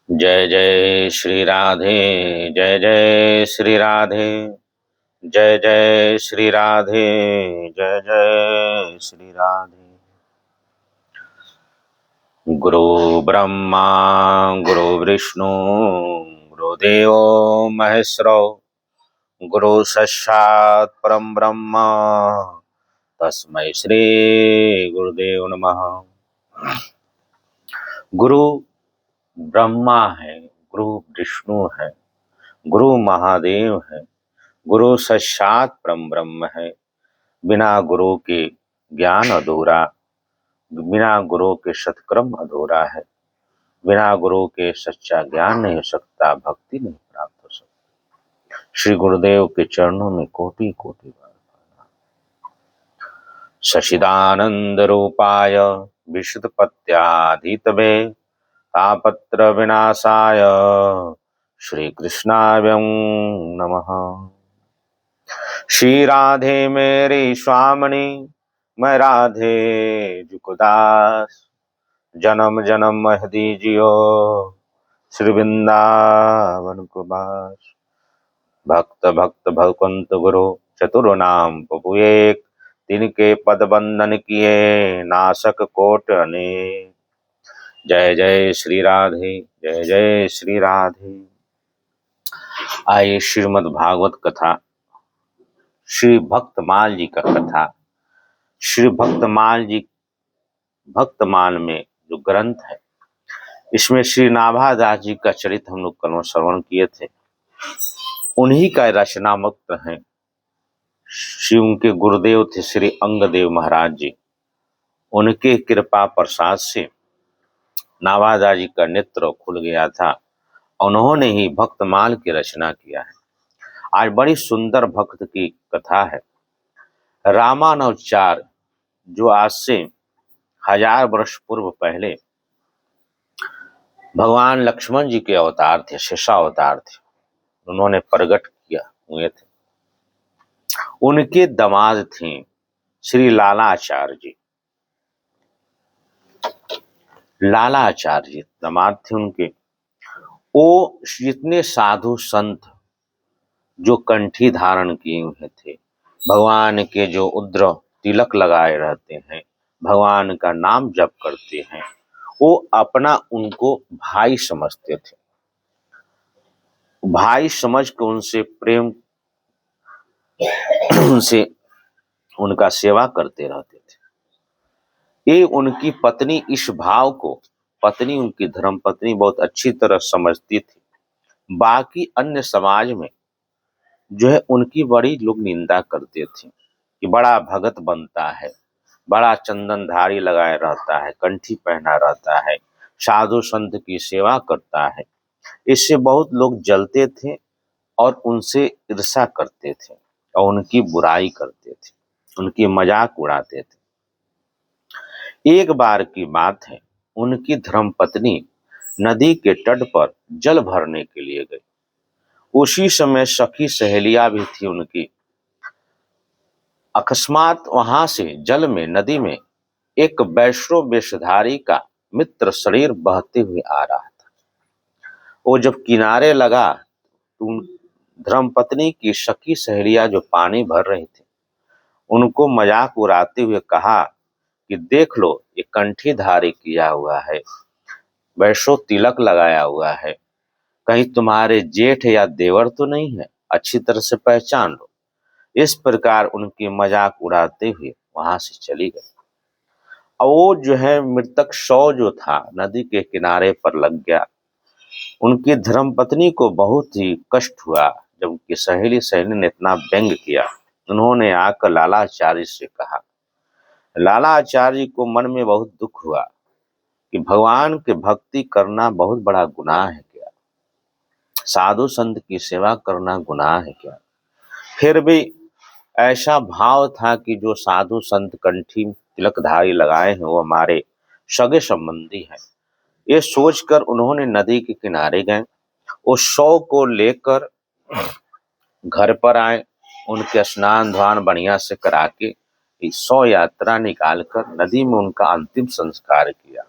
जय जय श्री राधे। जय जय श्री राधे। जय जय श्री राधे। जय जय श्री राधे। गुरु ब्रह्मा गुरु विष्णु गुरुदेवो महेश्वरो गुरु साक्षात् परम ब्रह्म तस्मै श्री गुरुदेव नमः। गुरु ब्रह्मा है, गुरु विष्णु है, गुरु महादेव है, गुरु साक्षात परम ब्रह्म है। बिना गुरु के ज्ञान अधूरा, बिना गुरु के सत्कर्म अधूरा है। बिना गुरु के सच्चा ज्ञान नहीं हो सकता, भक्ति नहीं प्राप्त हो सकती। श्री गुरुदेव के चरणों में कोटि कोटि बार सचिदानंद रूपाय विशुद्ध पत्याधीतवे तापत्र विनाशाय श्री कृष्णाय नमः। श्री राधे मेरी स्वामिनी, मैं राधे जुकुदास, जन्म जन्म मह दीजियो श्री वृंदावन को बास। भक्त भक्त भगवंत गुरु चतुर नाम प्रभु एक, तिनके पद बंदन किए नासक कोट अनेक। जय जय श्री राधे। जय जय श्री राधे। आइए श्रीमद् भागवत कथा, श्री भक्तमाल जी का कथा। श्री भक्तमाल में जो ग्रंथ है, इसमें श्री नाभादास जी का चरित्र हम लोग कल श्रवण किए थे। उन्हीं का रचना मुक्त है। श्री उनके गुरुदेव थे श्री अंगदेव महाराज जी। उनके कृपा प्रसाद से नाभादास जी का नेत्र खुल गया था। उन्होंने ही भक्तमाल की रचना किया है। आज बड़ी सुंदर भक्त की कथा है। रामानवचार जो आज से 1000 वर्ष पूर्व पहले भगवान लक्ष्मण जी के अवतार थे, शेषावतार थे, उन्होंने प्रकट किया हुए थे। उनके दामाद थे श्री लालाचार्य जी। लालाचार्य जी दामाद थे उनके। वो जितने साधु संत जो कंठी धारण किए हुए थे, भगवान के जो उद्र तिलक लगाए रहते हैं, भगवान का नाम जप करते हैं, वो अपना उनको भाई समझते थे। भाई समझ के उनसे प्रेम, उनसे उनका सेवा करते रहते थे। ये उनकी पत्नी इस भाव को, पत्नी उनकी धर्म पत्नी बहुत अच्छी तरह समझती थी। बाकी अन्य समाज में जो है उनकी बड़ी लोग निंदा करते थे कि बड़ा भगत बनता है, बड़ा चंदनधारी लगाए रहता है, कंठी पहना रहता है, साधु संत की सेवा करता है। इससे बहुत लोग जलते थे और उनसे ईर्ष्या करते थे और उनकी बुराई करते थे, उनकी मजाक उड़ाते थे। एक बार की बात है, उनकी धर्मपत्नी नदी के तट पर जल भरने के लिए गई। उसी समय सखी सहेलियां भी थी उनकी। अकस्मात वहां से जल में, नदी में एक वैष्णव वेशधारी का मित्र शरीर बहते हुए आ रहा था। वो जब किनारे लगा तो धर्मपत्नी की सखी सहेलियां जो पानी भर रही थी, उनको मजाक उड़ाते हुए कहा कि देख लो, ये कंठी धारी किया हुआ है, वैष्णव तिलक लगाया हुआ है, कहीं तुम्हारे जेठ या देवर तो नहीं है, अच्छी तरह से पहचान लो। इस प्रकार उनकी मजाक उड़ाते हुए वहां से चली गई। और वो जो है मृतक शव जो था नदी के किनारे पर लग गया। उनकी धर्मपत्नी को बहुत ही कष्ट हुआ जब उनकी सहेली ने इतना व्यंग किया। उन्होंने आकर लालाचार्य से कहा। लालाचार्य को मन में बहुत दुख हुआ कि भगवान के भक्ति करना बहुत बड़ा गुनाह है क्या, साधु संत की सेवा करना गुनाह है क्या। फिर भी ऐसा भाव था कि जो साधु संत कंठी तिलकधारी लगाए हैं वो हमारे सगे संबंधी हैं। ये सोचकर उन्होंने नदी के किनारे गए, उस शव को लेकर घर पर आए, उनके स्नान ध्यान बढ़िया से करा के शव यात्रा निकालकर नदी में उनका अंतिम संस्कार किया।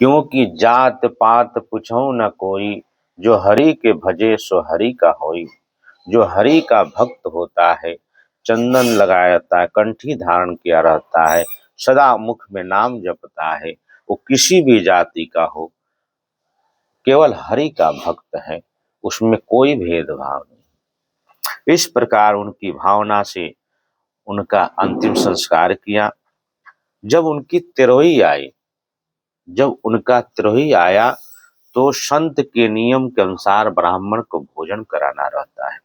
क्योंकि जात पात पुछौ न कोई, जो हरि के भजे सो हरि का होई। जो हरि का भक्त होता है, चंदन लगाता है, कंठी धारण किया रहता है, सदा मुख में नाम जपता है, वो किसी भी जाति का हो, केवल हरि का भक्त है, उसमें कोई भेदभाव नहीं। इस प्रकार उनकी भावना से उनका अंतिम संस्कार किया। जब उनकी तिरोही आई, जब उनका तिरोही आया तो संत के नियम के अनुसार ब्राह्मण को भोजन कराना रहता है।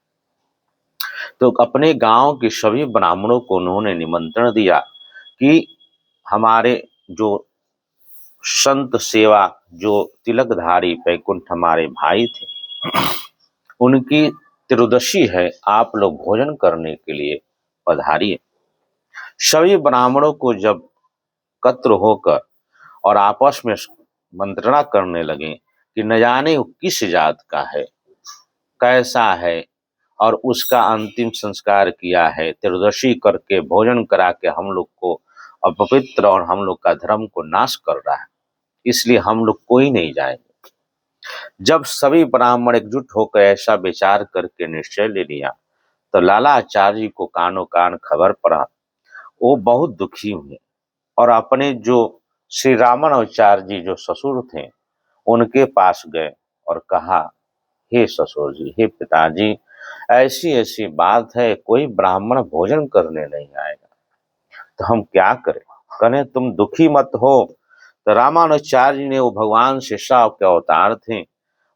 तो अपने गांव के सभी ब्राह्मणों को उन्होंने निमंत्रण दिया कि हमारे जो संत सेवा, जो तिलकधारी वैकुंठ हमारे भाई थे, उनकी त्रियोदशी है, आप लोग भोजन करने के लिए पधारिए। सभी ब्राह्मणों को जब एकत्र होकर और आपस में मंत्रणा करने लगे कि न जाने वो किस जात का है, कैसा है, और उसका अंतिम संस्कार किया है, त्रियोदशी करके भोजन करा के हम लोग को अपवित्र और हम लोग का धर्म को नाश कर रहा है, इसलिए हम लोग कोई नहीं जाएंगे। जब सभी ब्राह्मण एकजुट होकर ऐसा विचार करके निश्चय ले लिया तो लाला आचार्य जी को कानो कान खबर पड़ा। वो बहुत दुखी हुए और अपने जो श्री रामानुजाचार्य जी जो ससुर थे उनके पास गए और कहा, हे ससुर जी, हे पिताजी, ऐसी ऐसी बात है, कोई ब्राह्मण भोजन करने नहीं आएगा, तो हम क्या करें। कहे तुम दुखी मत हो। तो रामानुजाचार्य जी ने, वो भगवान शेषाव के अवतार थे,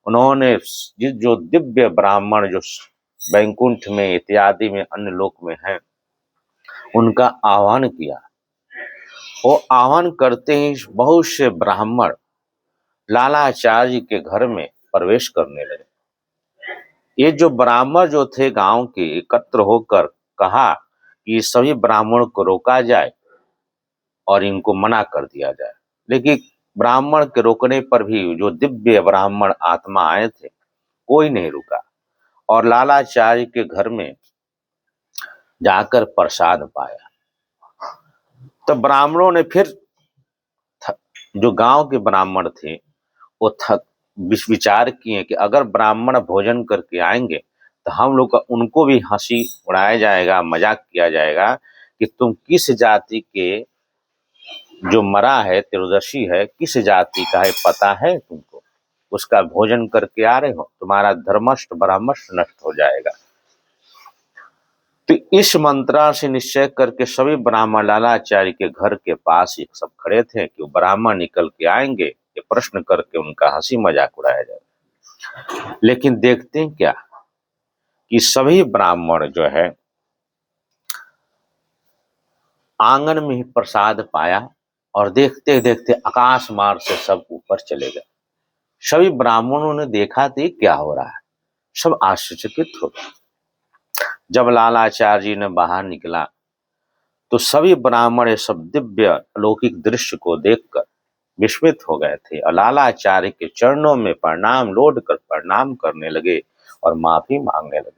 उन्होंने जो दिव्य ब्राह्मण जो वैकुंठ में इत्यादि में अन्य लोक में हैं, उनका आह्वान किया। वो आह्वान करते ही बहुत से ब्राह्मण लाला आचार्य जी के घर में प्रवेश करने लगे। ये जो ब्राह्मण जो थे गांव के, एकत्र होकर कहा कि सभी ब्राह्मणों को रोका जाए और इनको मना कर दिया जाए। लेकिन ब्राह्मण के रोकने पर भी जो दिव्य ब्राह्मण आत्मा आए थे, कोई नहीं रुका और लालाचार्य के घर में जाकर प्रसाद पाया। तो ब्राह्मणों ने फिर, जो गांव के ब्राह्मण थे, वो विचार किए कि अगर ब्राह्मण भोजन करके आएंगे तो हम लोग का उनको भी हंसी उड़ाया जाएगा, मजाक किया जाएगा कि तुम किस जाति के जो मरा है, त्रियोदशी है, किस जाति का है पता है तुमको, उसका भोजन करके आ रहे हो, तुम्हारा धर्मष्ट ब्राह्मष्ट नष्ट हो जाएगा। तो इस मंत्रा से निश्चय करके सभी ब्राह्मण लालाचार्य के घर के पास ही सब खड़े थे कि वो ब्राह्मण निकल के आएंगे, ये प्रश्न करके उनका हंसी मजाक उड़ाया जाए। लेकिन देखते हैं क्या कि सभी ब्राह्मण जो है आंगन में ही प्रसाद पाया और देखते देखते आकाश मार्ग से सब ऊपर चले गए। सभी ब्राह्मणों ने देखा तो क्या हो रहा है, सब आश्चर्यचकित हो गए। जब लालाचार्य जी ने बाहर निकला तो सभी ब्राह्मण सब दिव्य अलौकिक दृश्य को देखकर विस्मित हो गए थे और लालाचार्य के चरणों में प्रणाम लौट कर प्रणाम करने लगे और माफी मांगने लगे।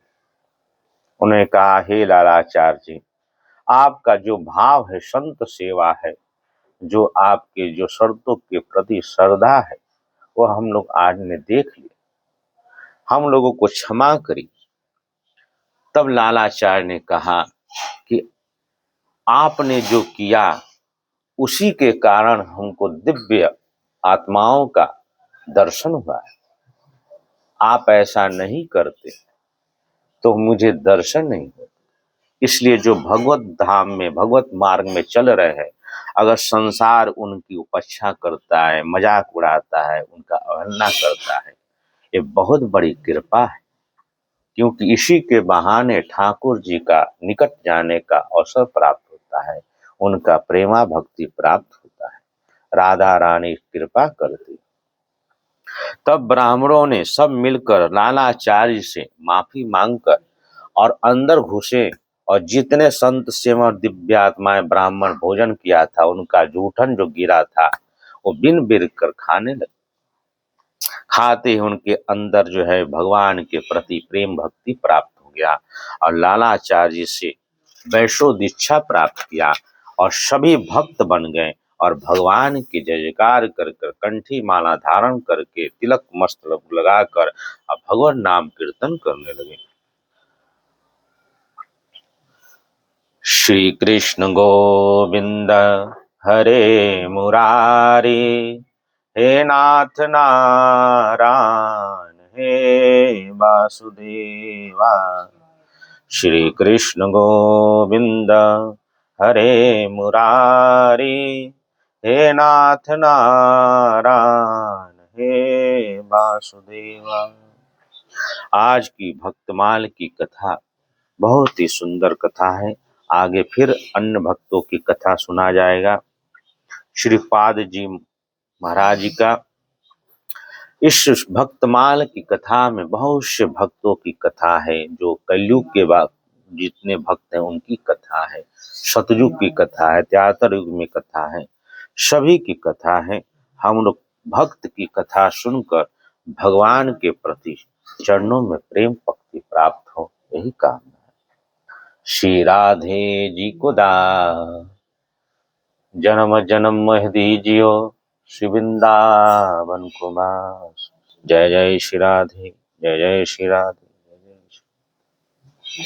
उन्होंने कहा, हे लालाचार्य जी, आपका जो भाव है, संत सेवा है, जो आपके जो शर्तों के प्रति श्रद्धा है, वो हम लोग आज ने देख लिया, हम लोगों को क्षमा करिए। तब लालाचार्य ने कहा कि आपने जो किया उसी के कारण हमको दिव्य आत्माओं का दर्शन हुआ है। आप ऐसा नहीं करते तो मुझे दर्शन नहीं होता। इसलिए जो भगवत धाम में, भगवत मार्ग में चल रहे हैं, अगर संसार उनकी उपेक्षा करता है, मजाक उड़ाता है, उनका अवहेलना करता है, ये बहुत बड़ी कृपा है, क्योंकि इसी के बहाने ठाकुर जी का निकट जाने का अवसर प्राप्त होता है, उनका प्रेमा भक्ति प्राप्त होता है, राधा रानी कृपा करती। तब ब्राह्मणों ने सब मिलकर लालाचार्य से माफी मांगकर और अंदर घुसे और जितने संत सेवा दिव्य आत्माएं ब्राह्मण भोजन किया था, उनका जूठन जो गिरा था वो बिन बिर कर खाने लगे। खाते ही उनके अंदर जो है भगवान के प्रति प्रेम भक्ति प्राप्त हो गया और लालाचार्य से वैष्णव दीक्षा प्राप्त किया और सभी भक्त बन गए और भगवान की जय जयकार कर कर कंठी माला धारण करके तिलक मस्तक लगाकर अब भगवान नाम कीर्तन करने लगे। श्री कृष्ण गोविंद हरे मुरारी, हे नाथ नारायण हे वासुदेवा। श्री कृष्ण गोविंद हरे मुरारी, हे नाथ नारायण हे वासुदेवा। आज की भक्तमाल की कथा बहुत ही सुंदर कथा है। आगे फिर अन्य भक्तों की कथा सुना जाएगा। श्रीपाद जी महाराज जी का इस भक्तमाल की कथा में बहुत से भक्तों की कथा है। जो कलयुग के बाद जितने भक्त हैं उनकी कथा है, सतयुग की कथा है, त्यातर युग में कथा है, सभी की कथा है। हम लोग भक्त की कथा सुनकर भगवान के प्रति चरणों में प्रेम भक्ति प्राप्त हो, यही कामना है। श्री राधे जी को जन्म जन्म मोह दीजियो, श्री वृंदावन कुमार। जय जय श्री राधे, जय जय श्री राधे।